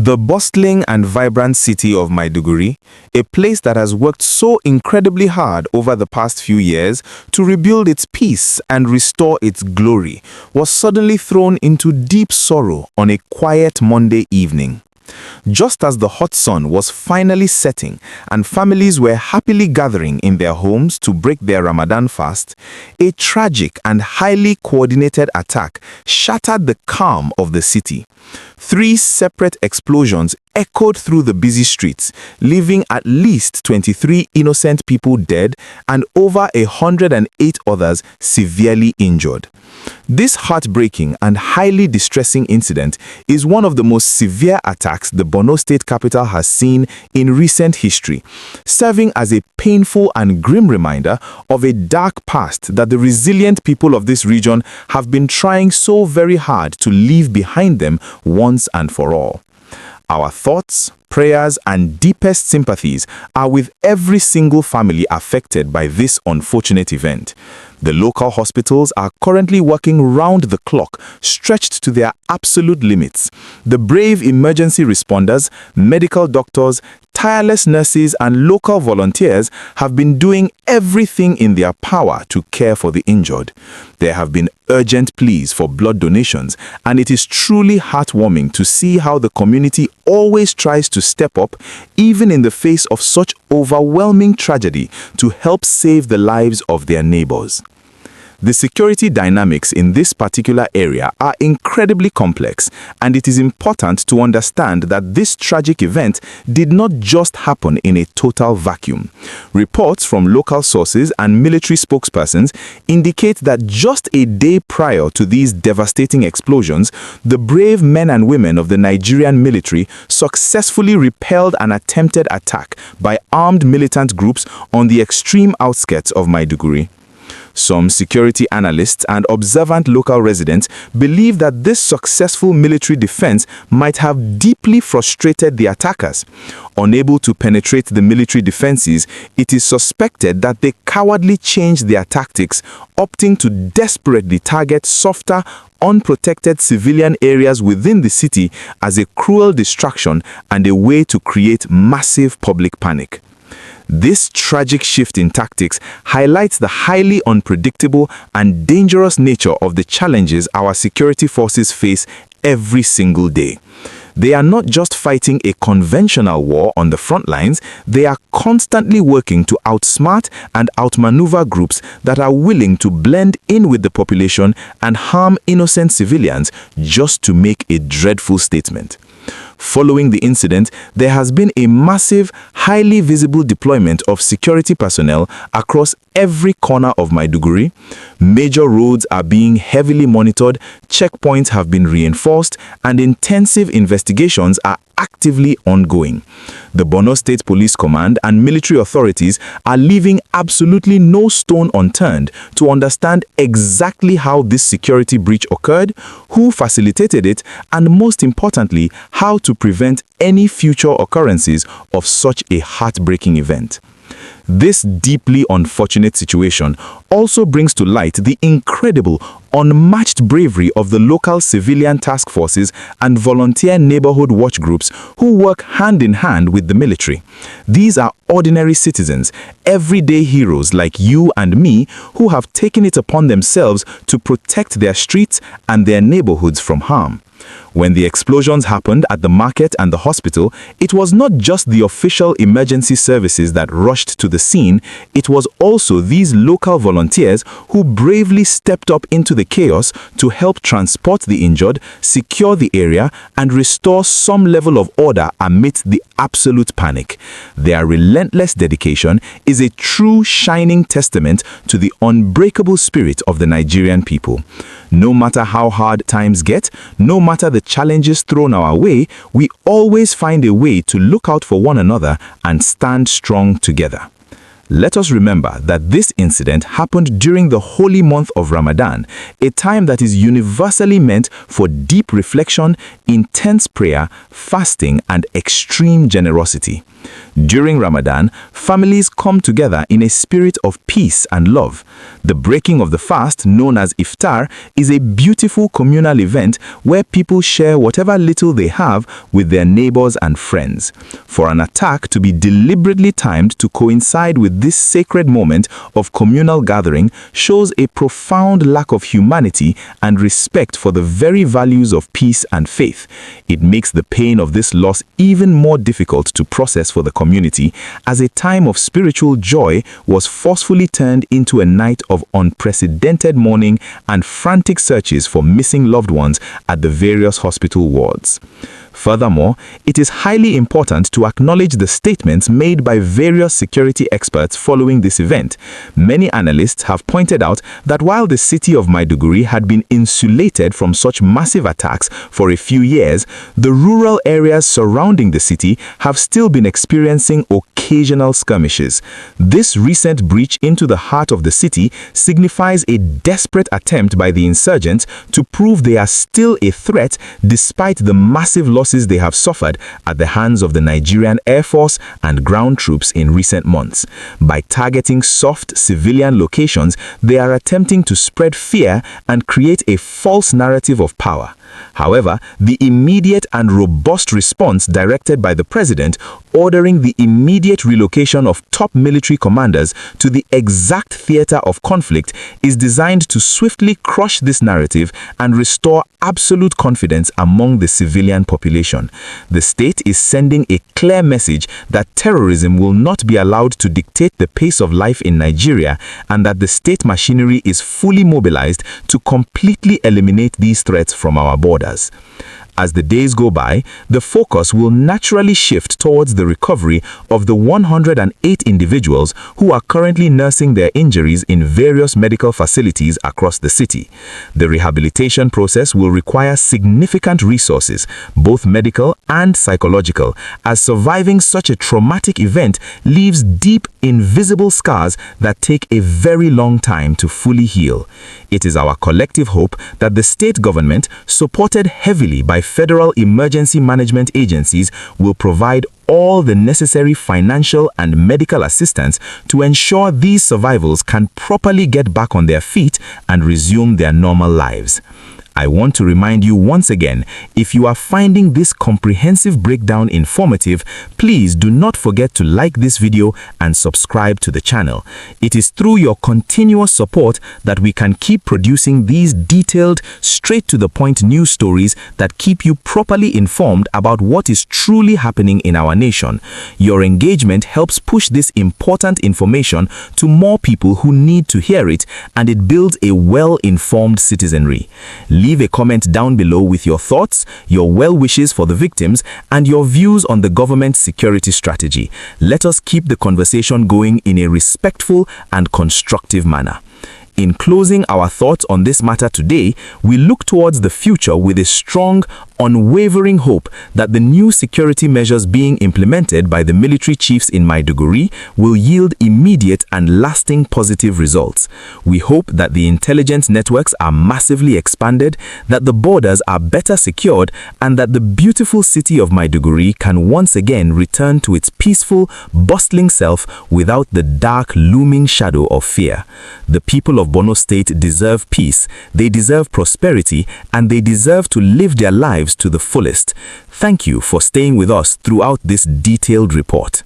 The bustling and vibrant city of Maiduguri, a place that has worked so incredibly hard over the past few years to rebuild its peace and restore its glory, was suddenly thrown into deep sorrow on a quiet Monday evening. Just as the hot sun was finally setting and families were happily gathering in their homes to break their Ramadan fast, a tragic and highly coordinated attack shattered the calm of the city. 3 separate explosions echoed through the busy streets, leaving at least 23 innocent people dead and over 108 others severely injured. This heartbreaking and highly distressing incident is one of the most severe attacks the Borno State capital has seen in recent history, serving as a painful and grim reminder of a dark past that the resilient people of this region have been trying so very hard to leave behind them once and for all. Our thoughts, prayers, and deepest sympathies are with every single family affected by this unfortunate event. The local hospitals are currently working round the clock, stretched to their absolute limits. The brave emergency responders, medical doctors, tireless nurses, and local volunteers have been doing everything in their power to care for the injured. There have been urgent pleas for blood donations, and it is truly heartwarming to see how the community always tries to step up, even in the face of such overwhelming tragedy, to help save the lives of their neighbors. The security dynamics in this particular area are incredibly complex, and it is important to understand that this tragic event did not just happen in a total vacuum. Reports from local sources and military spokespersons indicate that just a day prior to these devastating explosions, the brave men and women of the Nigerian military successfully repelled an attempted attack by armed militant groups on the extreme outskirts of Maiduguri. Some security analysts and observant local residents believe that this successful military defense might have deeply frustrated the attackers. Unable to penetrate the military defenses, it is suspected that they cowardly changed their tactics, opting to desperately target softer, unprotected civilian areas within the city as a cruel distraction and a way to create massive public panic. This tragic shift in tactics highlights the highly unpredictable and dangerous nature of the challenges our security forces face every single day. They are not just fighting a conventional war on the front lines, they are constantly working to outsmart and outmaneuver groups that are willing to blend in with the population and harm innocent civilians just to make a dreadful statement. Following the incident, there has been a massive, highly visible deployment of security personnel across every corner of Maiduguri. Major roads are being heavily monitored, checkpoints have been reinforced, and intensive investigations are actively ongoing. The Borno State Police Command and military authorities are leaving absolutely no stone unturned to understand exactly how this security breach occurred, who facilitated it, and most importantly, how to prevent any future occurrences of such a heartbreaking event. This deeply unfortunate situation also brings to light the incredible, unmatched bravery of the local civilian task forces and volunteer neighborhood watch groups who work hand in hand with the military. These are ordinary citizens, everyday heroes like you and me, who have taken it upon themselves to protect their streets and their neighborhoods from harm. When the explosions happened at the market and the hospital, it was not just the official emergency services that rushed to the scene, it was also these local volunteers who bravely stepped up into the chaos to help transport the injured, secure the area, and restore some level of order amidst the absolute panic. Their relentless dedication is a true shining testament to the unbreakable spirit of the Nigerian people. No matter how hard times get, no matter the challenges thrown our way, we always find a way to look out for one another and stand strong together. Let us remember that this incident happened during the holy month of Ramadan, a time that is universally meant for deep reflection, intense prayer, fasting, and extreme generosity. During Ramadan, families come together in a spirit of peace and love. The breaking of the fast, known as iftar, is a beautiful communal event where people share whatever little they have with their neighbors and friends. For an attack to be deliberately timed to coincide with this sacred moment of communal gathering shows a profound lack of humanity and respect for the very values of peace and faith. It makes the pain of this loss even more difficult to process for the community, as a time of spiritual joy was forcefully turned into a night of unprecedented mourning and frantic searches for missing loved ones at the various hospital wards. Furthermore, it is highly important to acknowledge the statements made by various security experts following this event. Many analysts have pointed out that while the city of Maiduguri had been insulated from such massive attacks for a few years, the rural areas surrounding the city have still been experiencing occasional skirmishes. This recent breach into the heart of the city signifies a desperate attempt by the insurgents to prove they are still a threat despite the massive losses they have suffered at the hands of the Nigerian Air Force and ground troops in recent months. By targeting soft civilian locations, they are attempting to spread fear and create a false narrative of power. However, the immediate and robust response directed by the president, ordering the immediate relocation of top military commanders to the exact theater of conflict, is designed to swiftly crush this narrative and restore absolute confidence among the civilian population. The state is sending a clear message that terrorism will not be allowed to dictate the pace of life in Nigeria, and that the state machinery is fully mobilized to completely eliminate these threats from our borders. As the days go by, the focus will naturally shift towards the recovery of the 108 individuals who are currently nursing their injuries in various medical facilities across the city. The rehabilitation process will require significant resources, both medical and psychological, as surviving such a traumatic event leaves deep, invisible scars that take a very long time to fully heal. It is our collective hope that the state government, supported heavily by federal emergency management agencies, will provide all the necessary financial and medical assistance to ensure these survivors can properly get back on their feet and resume their normal lives. I want to remind you once again, if you are finding this comprehensive breakdown informative, please do not forget to like this video and subscribe to the channel. It is through your continuous support that we can keep producing these detailed, straight-to-the-point news stories that keep you properly informed about what is truly happening in our nation. Your engagement helps push this important information to more people who need to hear it, and it builds a well-informed citizenry. Leave a comment down below with your thoughts, your well wishes for the victims, and your views on the government's security strategy. Let us keep the conversation going in a respectful and constructive manner. In closing our thoughts on this matter today, we look towards the future with a strong, unwavering hope that the new security measures being implemented by the military chiefs in Maiduguri will yield immediate and lasting positive results. We hope that the intelligence networks are massively expanded, that the borders are better secured, and that the beautiful city of Maiduguri can once again return to its peaceful, bustling self without the dark, looming shadow of fear. The people of Borno State deserve peace, they deserve prosperity, and they deserve to live their lives to the fullest. Thank you for staying with us throughout this detailed report.